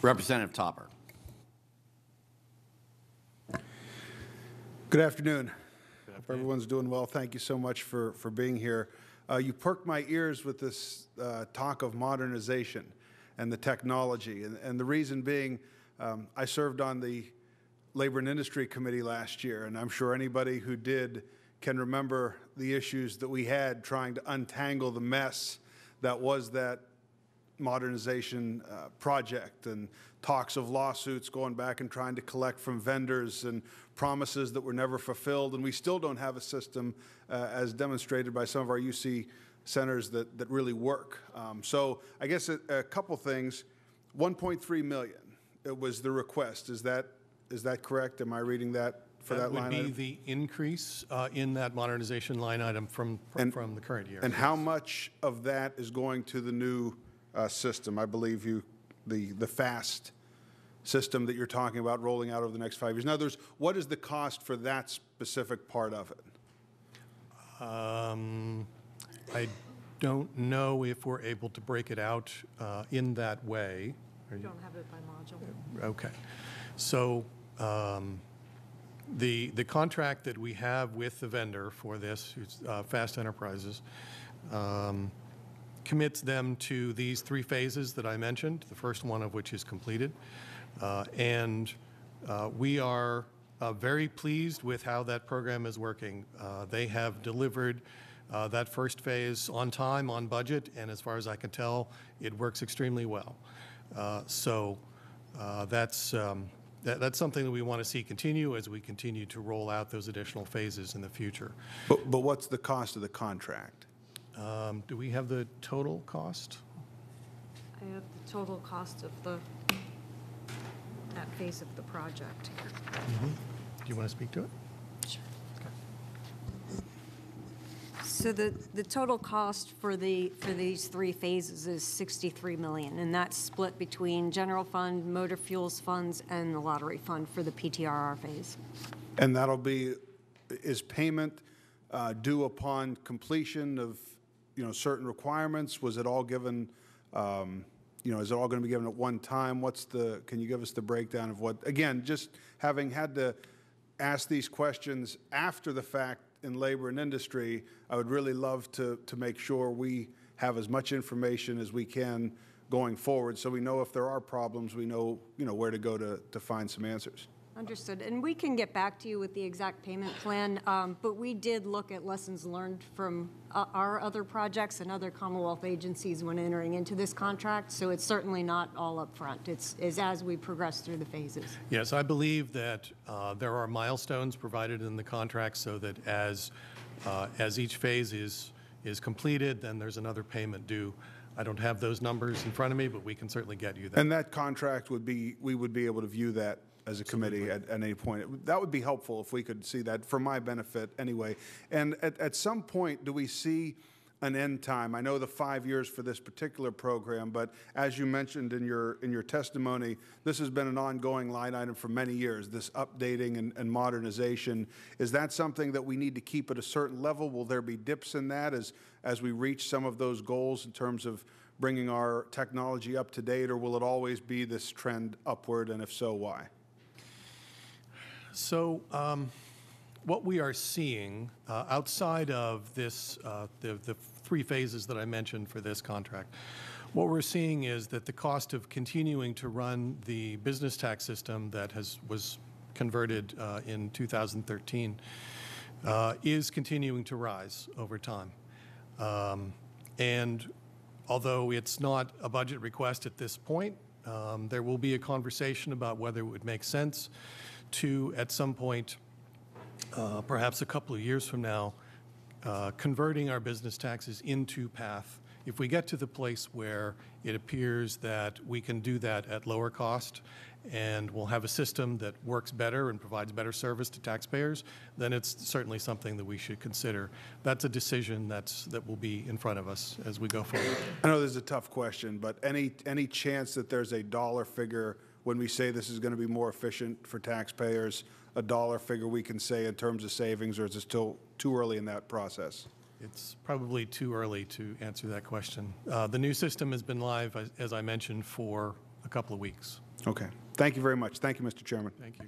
Representative Topper. Good afternoon. Hope everyone's doing well. Thank you so much for being here. You perked my ears with this talk of modernization and the technology. And the reason being, I served on the Labor and Industry Committee last year, and I'm sure anybody who did can remember the issues that we had trying to untangle the mess that was that modernization project, and talks of lawsuits going back and trying to collect from vendors and promises that were never fulfilled. And we still don't have a system, as demonstrated by some of our UC centers, that really work. So I guess a couple things. 1.3 million, it was the request. Is that correct? Am I reading that for that line item? That would be the increase in that modernization line item from the current year. And how much of that is going to the new system? I believe the FAST system that you're talking about rolling out over the next 5 years. In other words, what is the cost for that specific part of it? I don't know if we're able to break it out in that way. We don't have it by module. Okay. So the contract that we have with the vendor for this, Fast Enterprises, commits them to these 3 phases that I mentioned, the first one of which is completed. And we are very pleased with how that program is working. They have delivered that first phase on time, on budget, and as far as I can tell, it works extremely well. So that's something that we want to see continue as we continue to roll out those additional phases in the future. But what's the cost of the contract? Do we have the total cost? I have the total cost of that phase of the project here. Mm-hmm. Do you want to speak to it? Sure. Okay. So the total cost for these 3 phases is $63 million, and that's split between general fund, motor fuels funds, and the lottery fund for the PTRR phase. And that'll be, is payment due upon completion of certain requirements? Was it all given? Is it all going to be given at one time? Can you give us the breakdown of what, again, just having had to ask these questions after the fact in labor and industry, I would really love to make sure we have as much information as we can going forward, so we know if there are problems, we know, where to go to find some answers. Understood. And we can get back to you with the exact payment plan, but we did look at lessons learned from our other projects and other Commonwealth agencies when entering into this contract, so it's certainly not all up front. It's as we progress through the phases. Yes, I believe that there are milestones provided in the contract so that as each phase is completed, then there's another payment due. I don't have those numbers in front of me, but we can certainly get you that. And that contract we would be able to view that as a committee at any point. That would be helpful if we could see that, for my benefit anyway. And at some point, do we see an end time? I know the 5 years for this particular program, but as you mentioned in your testimony, this has been an ongoing line item for many years, this updating and modernization. Is that something that we need to keep at a certain level? Will there be dips in that as we reach some of those goals in terms of bringing our technology up to date, or will it always be this trend upward, and if so, why? So what we are seeing outside of this, the 3 phases that I mentioned for this contract, what we're seeing is that the cost of continuing to run the business tax system that was converted in 2013 is continuing to rise over time. And although it's not a budget request at this point, there will be a conversation about whether it would make sense to, at some point, perhaps a couple of years from now, converting our business taxes into PATH. If we get to the place where it appears that we can do that at lower cost and we'll have a system that works better and provides better service to taxpayers, then it's certainly something that we should consider. That's a decision that will be in front of us as we go forward. I know this is a tough question, but any chance that there's a dollar figure when we say this is going to be more efficient for taxpayers, a dollar figure we can say in terms of savings, or is it still too early in that process? It's probably too early to answer that question. The new system has been live, as I mentioned, for a couple of weeks. Okay. Thank you very much. Thank you, Mr. Chairman. Thank you.